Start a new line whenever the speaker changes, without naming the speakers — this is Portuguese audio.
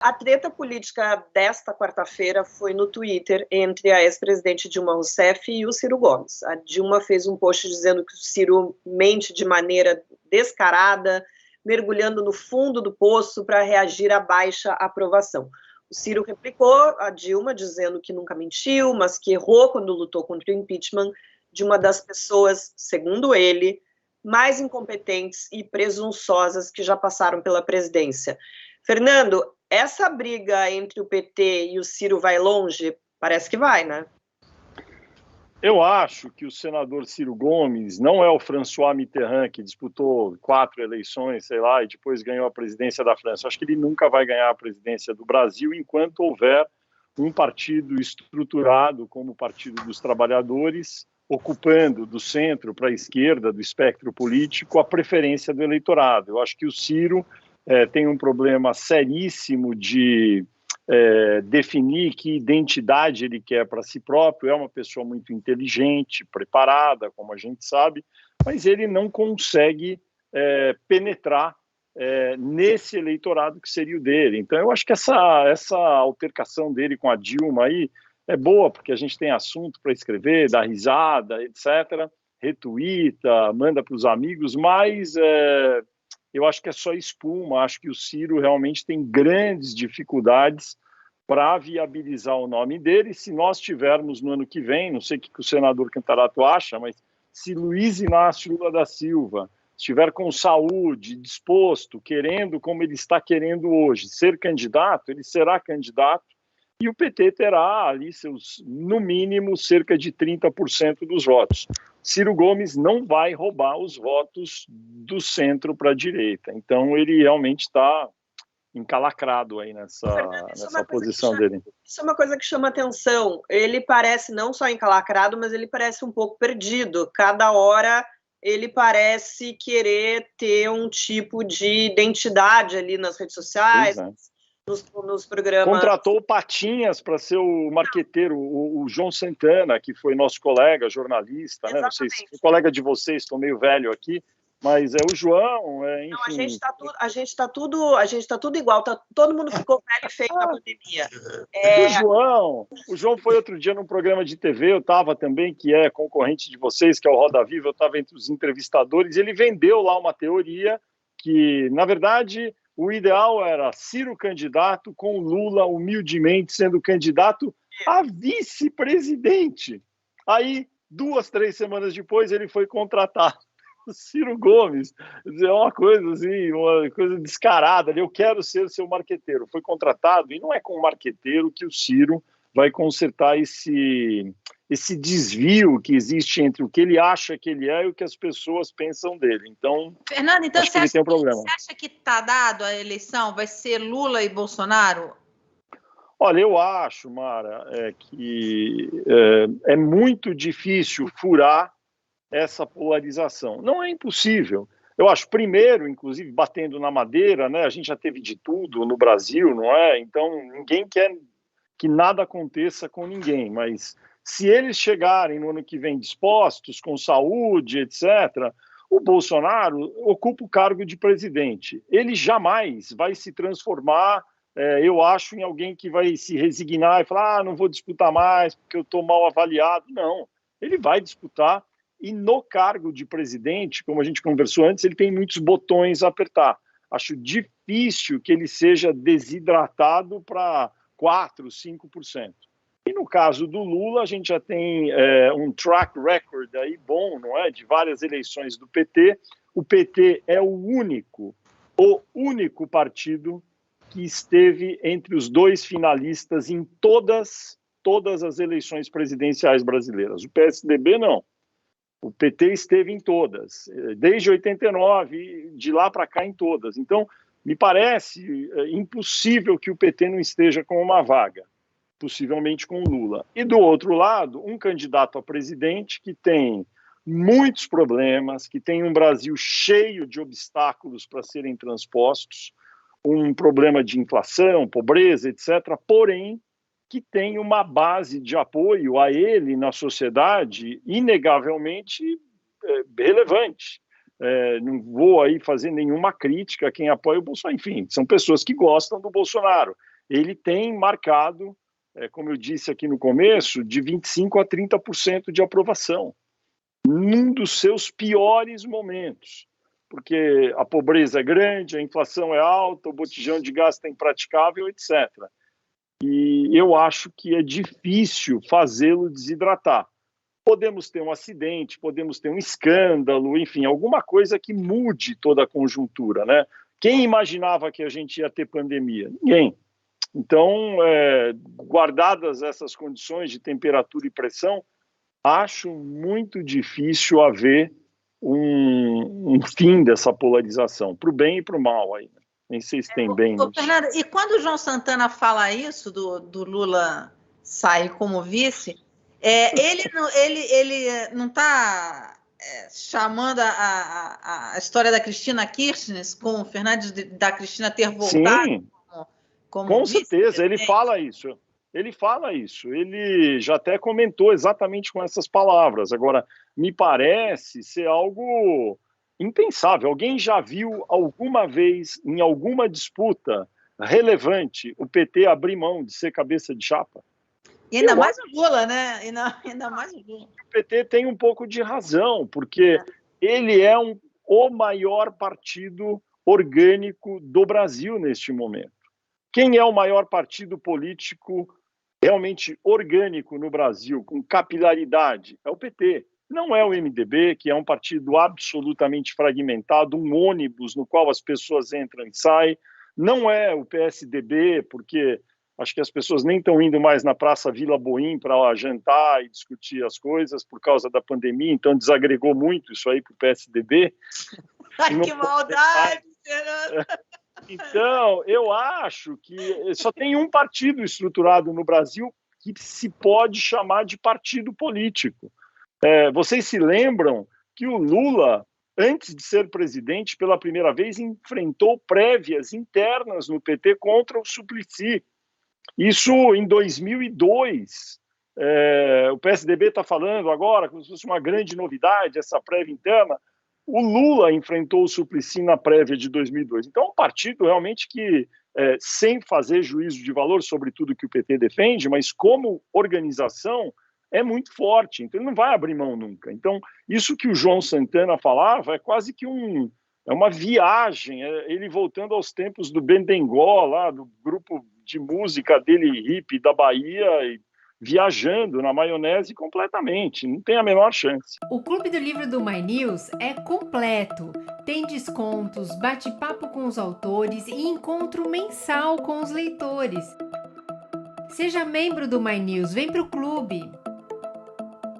A treta política desta quarta-feira foi no Twitter entre a ex-presidente Dilma Rousseff e o Ciro Gomes. A Dilma fez um post dizendo que o Ciro mente de maneira descarada, mergulhando no fundo do poço para reagir à baixa aprovação. O Ciro replicou a Dilma, dizendo que nunca mentiu, mas que errou quando lutou contra o impeachment de uma das pessoas, segundo ele, mais incompetentes e presunçosas que já passaram pela presidência. Fernando, essa briga entre o PT e o Ciro vai longe? Parece que vai, né?
Eu acho que o senador Ciro Gomes não é o François Mitterrand, que disputou 4 eleições, sei lá, e depois ganhou a presidência da França. Eu acho que ele nunca vai ganhar a presidência do Brasil enquanto houver um partido estruturado como o Partido dos Trabalhadores, ocupando do centro para a esquerda do espectro político a preferência do eleitorado. Eu acho que o Ciro tem um problema seríssimo de definir que identidade ele quer para si próprio. É uma pessoa muito inteligente, preparada, como a gente sabe, mas ele não consegue penetrar nesse eleitorado que seria o dele. Então, eu acho que essa altercação dele com a Dilma aí é boa, porque a gente tem assunto para escrever, dar risada, etc., retuita, manda para os amigos, mas eu acho que é só espuma. Acho que o Ciro realmente tem grandes dificuldades para viabilizar o nome dele. Se nós tivermos no ano que vem, não sei o que o senador Cantarato acha, mas se Luiz Inácio Lula da Silva estiver com saúde, disposto, querendo, como ele está querendo hoje, ser candidato, ele será candidato e o PT terá ali seus, no mínimo, cerca de 30% dos votos. Ciro Gomes não vai roubar os votos do centro para a direita. Então, ele realmente está encalacrado aí nessa posição dele.
Isso é uma coisa que chama atenção. Ele parece não só encalacrado, mas ele parece um pouco perdido. Cada hora ele parece querer ter um tipo de identidade ali nas redes sociais, nos programas.
Contratou o Patinhas para ser o marqueteiro, o João Santana, que foi nosso colega, jornalista, né? Não sei se é colega de vocês, estou meio velho aqui, mas é o João, enfim. Não,
a gente tá tudo igual, todo mundo ficou velho e feio na pandemia.
O João foi outro dia num programa de TV, eu estava também, que é concorrente de vocês, que é o Roda Viva, eu estava entre os entrevistadores, ele vendeu lá uma teoria que, na verdade, o ideal era Ciro candidato com Lula humildemente sendo candidato a vice-presidente. Aí, 2, 3 semanas depois, ele foi contratado. Ciro Gomes, é uma coisa assim, uma coisa descarada. Eu quero ser seu marqueteiro. Foi contratado, e não é com o marqueteiro que o Ciro vai consertar esse desvio que existe entre o que ele acha que ele é e o que as pessoas pensam dele. Então,
Fernando, então
acho que ele tem um problema.
Você acha que está dado a eleição? Vai ser Lula e Bolsonaro?
Olha, eu acho, Mara, que é muito difícil furar essa polarização. Não é impossível. Eu acho, primeiro, inclusive, batendo na madeira, né? A gente já teve de tudo no Brasil, não é? Então, ninguém quer que nada aconteça com ninguém, mas se eles chegarem no ano que vem dispostos, com saúde, etc., o Bolsonaro ocupa o cargo de presidente. Ele jamais vai se transformar, eu acho, em alguém que vai se resignar e falar, não vou disputar mais porque eu estou mal avaliado. Não, ele vai disputar. E no cargo de presidente, como a gente conversou antes, ele tem muitos botões a apertar. Acho difícil que ele seja desidratado para 4%, 5%. E no caso do Lula, a gente já tem um track record aí bom, não é? De várias eleições do PT. O PT é o único partido que esteve entre os 2 finalistas em todas as eleições presidenciais brasileiras. O PSDB não. O PT esteve em todas, desde 89, de lá para cá em todas. Então, me parece impossível que o PT não esteja com uma vaga, possivelmente com Lula. E do outro lado, um candidato a presidente que tem muitos problemas, que tem um Brasil cheio de obstáculos para serem transpostos, um problema de inflação, pobreza, etc., porém, que tem uma base de apoio a ele na sociedade inegavelmente relevante. Não vou aí fazer nenhuma crítica a quem apoia o Bolsonaro. Enfim, são pessoas que gostam do Bolsonaro. ele tem marcado, como eu disse aqui no começo, de 25% a 30% de aprovação, num dos seus piores momentos, porque a pobreza é grande, a inflação é alta, o botijão de gás está impraticável, etc. E eu acho que é difícil fazê-lo desidratar. Podemos ter um acidente, podemos ter um escândalo, enfim, alguma coisa que mude toda a conjuntura, né? Quem imaginava que a gente ia ter pandemia? Ninguém. Então, guardadas essas condições de temperatura e pressão, acho muito difícil haver um fim dessa polarização, para o bem e para o mal. Aí, né? Nem sei se tem bem.
Fernando, e quando o João Santana fala isso, do Lula sair como vice, ele não está chamando a história da Cristina Kirchner, com o Fernandes da Cristina ter voltado?
Sim,
como
com certeza, ele fala isso. Ele já até comentou exatamente com essas palavras. Agora, me parece ser algo impensável. Alguém já viu alguma vez, em alguma disputa relevante, o PT abrir mão de ser cabeça de chapa?
E ainda mais o Lula, né? Ainda mais o Lula.
O PT tem um pouco de razão, porque ele é o maior partido orgânico do Brasil neste momento. Quem é o maior partido político realmente orgânico no Brasil, com capilaridade? É o PT. Não é o MDB, que é um partido absolutamente fragmentado, um ônibus no qual as pessoas entram e saem. Não é o PSDB, porque acho que as pessoas nem estão indo mais na Praça Vila Boim para jantar e discutir as coisas por causa da pandemia, então desagregou muito isso aí para o PSDB.
Ai, que maldade, Fernando!
Então, eu acho que só tem um partido estruturado no Brasil que se pode chamar de partido político. Vocês se lembram que o Lula, antes de ser presidente, pela primeira vez, enfrentou prévias internas no PT contra o Suplicy. Isso em 2002. O PSDB está falando agora como se fosse uma grande novidade, essa prévia interna. O Lula enfrentou o Suplicy na prévia de 2002. Então, é um partido realmente que, sem fazer juízo de valor sobre tudo que o PT defende, mas como organização, é muito forte. Então, ele não vai abrir mão nunca. Então, isso que o João Santana falava é quase que uma viagem, ele voltando aos tempos do Bendengó, lá, do grupo de música dele, hippie, da Bahia, e viajando na maionese completamente, não tem a menor chance.
O Clube do Livro do My News é completo, tem descontos, bate-papo com os autores e encontro mensal com os leitores. Seja membro do My News, vem pro clube!